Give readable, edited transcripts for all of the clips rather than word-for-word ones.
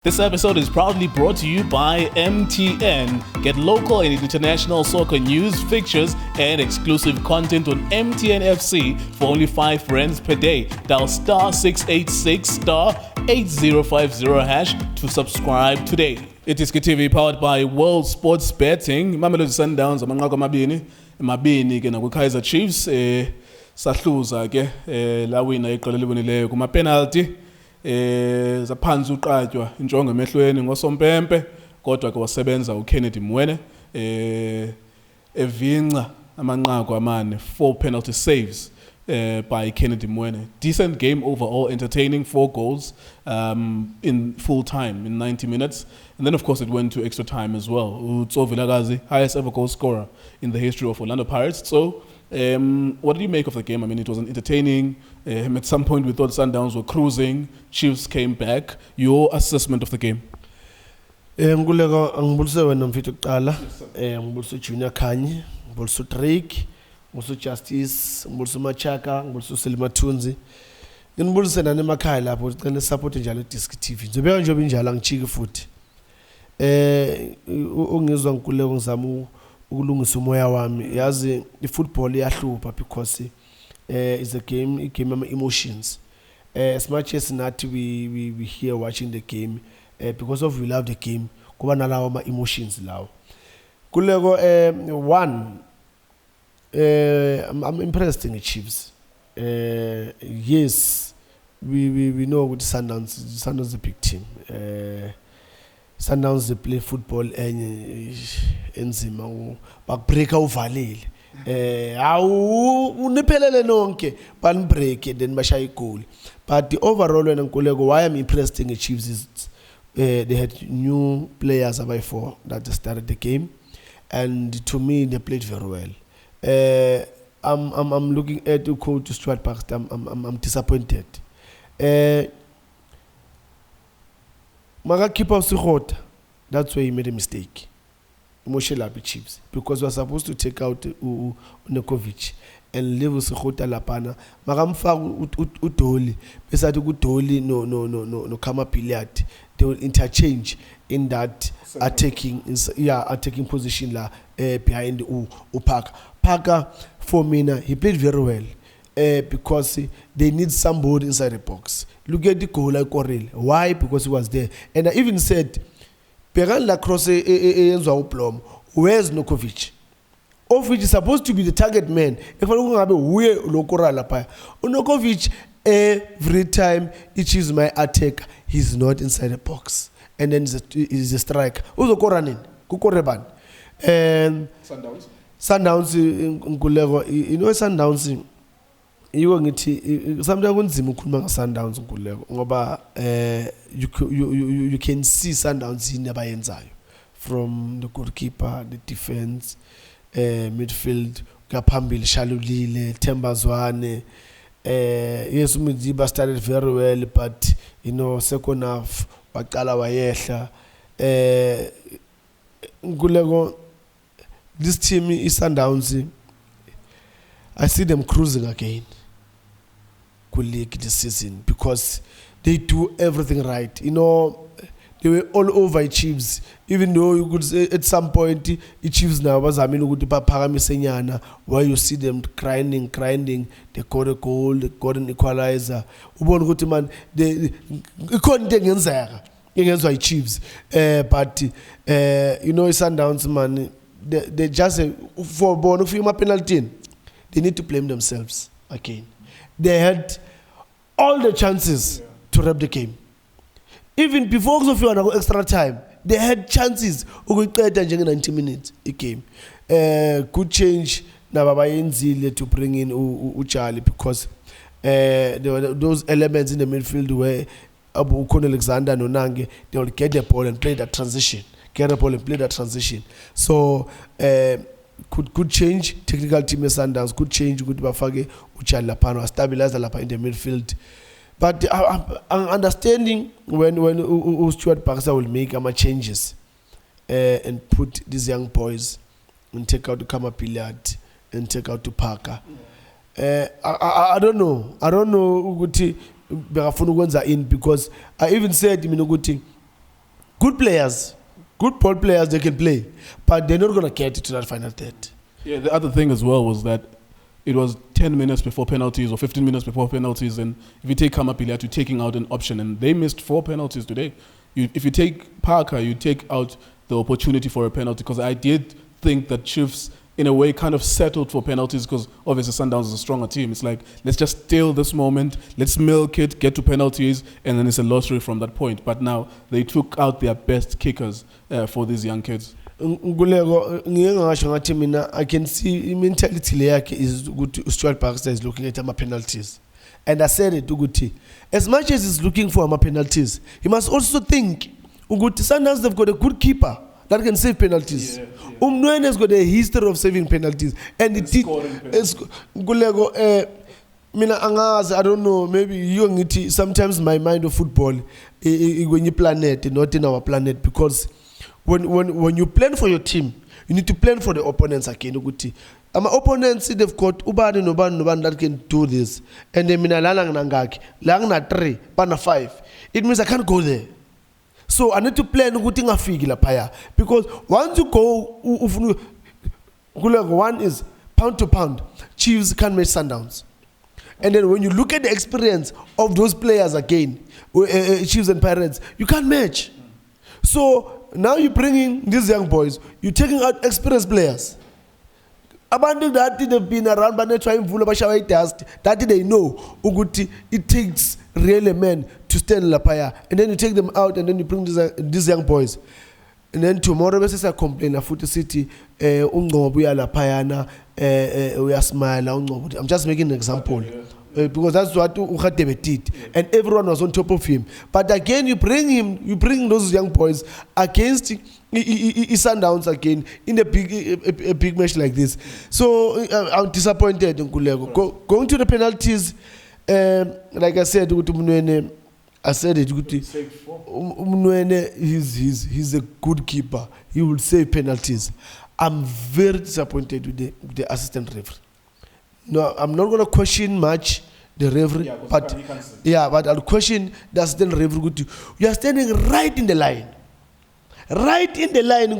This episode is proudly brought to you by MTN. Get local and international soccer news, fixtures, and exclusive content on MTN FC for only R5 per day. Dial star 686 star 8050 hash to subscribe today. iDiskiTV powered by World Sports Betting. Mamelodi Sundowns amanqaku amabini ke Kaizer Chiefs sahluza ke lawina iqela libonileyo kuma penalty. Zaphansi uqatywa injongo emehlweni ngosompempe kodwa ke wasebenza uKennedy Mwene evinca amanqaku amane 4 penalty saves by Kennedy Mwene. Decent game overall, entertaining, 4 goals in full time in 90 minutes, and then of course it went to extra time as well. Tso Vilakazi, highest ever goal scorer in the history of Orlando Pirates. So what did you make of the game? I mean, it was entertaining. At some point we thought Sundowns were cruising, Chiefs came back. Your assessment of the game? Ngibulise wena mfethu kuqala, ngibulise Junior Kanye, ngibulise Drake, ngibulise Justice, ngibulise Machaka, ngibulise Selimathunzi. Ngibulise nani emakhaya lapho sicela support njalo iDiskiTV. Ngizobeka nje obinjalo angijiki futhi. Ungizwa ngikuleko ngizama ukulungisa umoya wami. Yazi ifootball iyahlupha because it's a game of emotions. As much as not we here watching the game because of we love the game, kuba nalawo ama emotions lawo. Kuleko one I'm impressed in the Chiefs. Yes, we know with Sundowns is a big team. Sundowns they play football enzima bakubreaka uvalile. Uniphelele nonke banibreak then bashaya igoli. But the overall when Nkuleko, why I'm impressed in the Chiefs is they had new players before that started the game, and to me they played very well. I'm looking at the coach Stuart Parker. I'm disappointed. Maga keeper Sikhota, that's where he made a mistake. Emotional Chiefs, because we were supposed to take out Nekovic and leave Sikhota lapana. Magamfa udoli, beside udoli no Parker Billiat. They will interchange in that attacking position la behind Parker. Parker for me he played very well. Because they need somebody inside the box. Look at the goal like Corel. Why? Because he was there. And I even said, Peran la cross where's Nokovic? Nokovic is supposed to be the target man. If I don't have a way Nokovic every time he chooses my attack, he's not inside the box. And then he's a strike. Who's the running? Kukoreban. And Sundowns you know Sundowns. Sometimes kunzima ukukhuluma ngaSundowns nkuleko ngoba you can see Sundowns inabayenzayo from the goalkeeper, the defense, midfield, kaphambili Shalulile, Zwane. Yes, Muziba started very well, but you know second half waqala wayehla. Nkuleko, this team is Sundowns. I see them cruising again. League this season because they do everything right. You know, they were all over Chiefs. Even though you could say at some point the Chiefs now was where you see them grinding, they got a goal, they got an equalizer. They couldn't against the Chiefs. But you know, Sundowns man, they just for born of a penalty. They need to blame themselves again. They had all the chances to wrap the game. Even before extra time, they had chances in 90 minutes a game. Could change to bring in Uchali because there were those elements in the midfield where Abu Alexander and Onange, they will get the ball and play that transition. So could change technical team Sundowns, could change good Bafage Uchal Lapano, stabilize the Lapa in the midfield. But I'm understanding when Stuart Parker will make changes and put these young boys and take out the Parker Billiat and take out to Parker. I don't know Uguti Berafunu in because I even said good players, good ball players, they can play, but they're not going to get to that final third. Yeah, the other thing as well was that it was 10 minutes before penalties or 15 minutes before penalties, and if you take Parker and Billiat, you're taking out an option, and they missed 4 penalties today. If you take Parker, you take out the opportunity for a penalty, because I did think that Chiefs, in a way, kind of settled for penalties, because obviously Sundowns is a stronger team. It's like, let's just steal this moment, let's milk it, get to penalties, and then it's a lottery from that point. But now they took out their best kickers for these young kids. I can see mentality is good. Stuart Baxter is looking at my penalties, and I said it to Guti. As much as he's looking for my penalties, he must also think Uguti Sundowns, they've got a good keeper that can save penalties. Mwene has got a history of saving penalties, and it did. I don't know, maybe you sometimes my mind of football when you planet, not in our planet, because when you plan for your team, you need to plan for the opponents again. My opponents, they've got Uban that can do this, and then lang 3, 5. It means I can't go there. So I need to plan because once you go, one is pound to pound, Chiefs can't match Sundowns. And then when you look at the experience of those players again, Chiefs and Pirates, you can't match. So now you're bringing these young boys, you're taking out experienced players. Abandon that they've been around, but they're trying to dust. That they know it takes really men to stand Lapaya, and then you take them out, and then you bring these young boys. And then tomorrow, I complain at Foot City, Lapayana, we are smiling. I'm just making an example. Because that's what Ukhatebe did, and everyone was on top of him. But again, you bring those young boys against Sundowns again in a big match like this. So I'm disappointed in Kulego. Going to the penalties, like I said, Mwene, Mwene, he's a good keeper. He will save penalties. I'm very disappointed with the assistant referee. No, I'm not going to question much the referee, but I'll question the assistant referee. You are standing right in the line in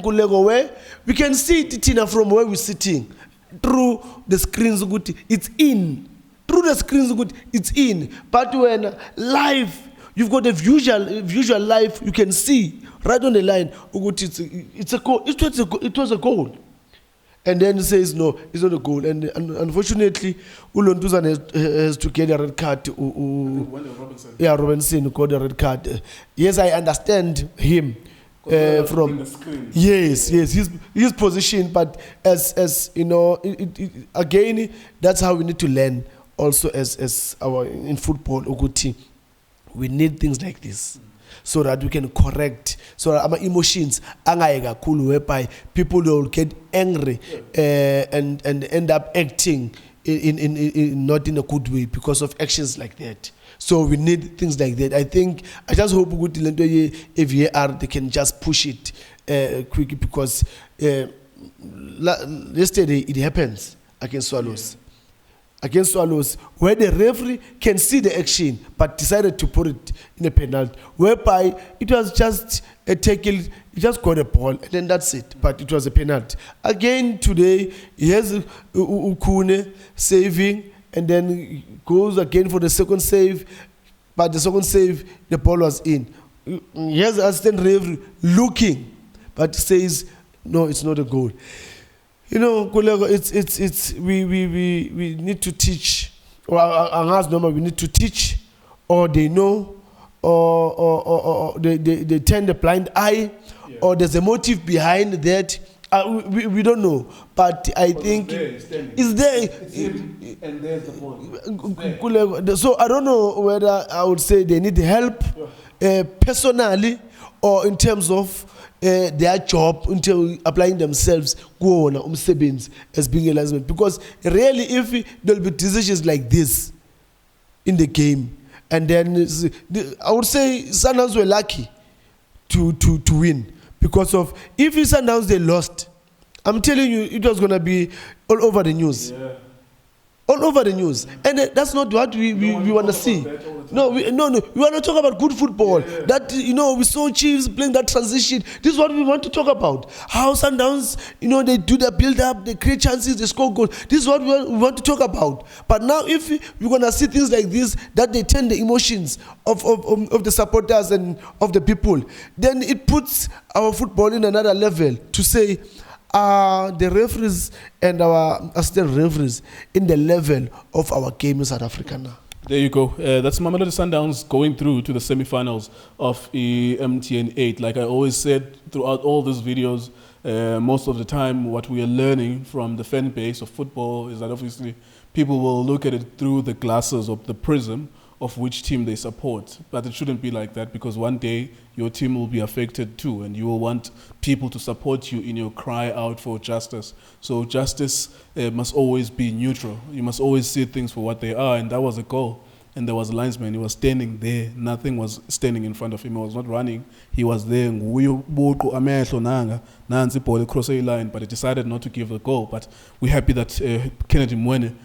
Kulego, where we can see Titina from where we're sitting through the screens. It's in through the screens. It's in. But when live, you've got a visual live, you can see right on the line. It's a goal. It was a goal. And then he says, no, it's not a goal. And unfortunately, Ulontuzan has to get a red card. Robinson got a red card. Yes, I understand him from his position. But as you know, again, that's how we need to learn. Also, as our in football, Uguti, we need things like this, so that we can correct, so that our emotions cool, whereby people will get angry and end up acting in not in a good way because of actions like that. So we need things like that. I just hope if VAR they can just push it quickly, because yesterday it happens against Swallows. Against Swallows, where the referee can see the action but decided to put it in a penalty, whereby it was just a tackle, he just got a ball, and then that's it. But it was a penalty. Again today, he has Ukune saving, and then goes again for the second save, but the second save, the ball was in. He has assistant referee looking, but says, no, it's not a goal. You know, it's we need to teach, or we need to teach, or they know, or they turn the blind eye, or there's a motive behind that. We don't know, but I think it's there. And there's the ball. So I don't know whether I would say they need help personally, or in terms of their job, until applying themselves as being a linesman. Because really, if there'll be decisions like this in the game, and then I would say Sundowns were lucky to win, because of if Sundowns they lost, I'm telling you, it was gonna be all over the news. all over the news, and that's not what we want to see. No, we want to talk about good football. Yeah. That we saw Chiefs playing that transition. This is what we want to talk about. How Sundowns, they do the build up, they create chances, they score goals. This is what we want to talk about. But now, if we're gonna see things like this, that they turn the emotions of the supporters and of the people, then it puts our football in another level to say. The referees and our assistant referees in the level of our game in South Africa now. There you go. That's Mamelodi Sundowns going through to the semi-finals of the MTN 8. Like I always said throughout all these videos, most of the time what we are learning from the fan base of football is that obviously people will look at it through the glasses of the prism of which team they support. But it shouldn't be like that, because one day your team will be affected too, and you will want people to support you in your cry out for justice. So justice must always be neutral. You must always see things for what they are, and that was a goal. And there was a linesman, he was standing there. Nothing was standing in front of him. He was not running. He was there. Cross a line, but he decided not to give the goal. But we're happy that Kennedy Mwene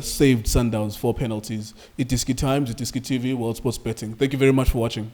saved Sundowns 4 penalties. iDiskiTimes, iDiskiTV, World Sports Betting. Thank you very much for watching.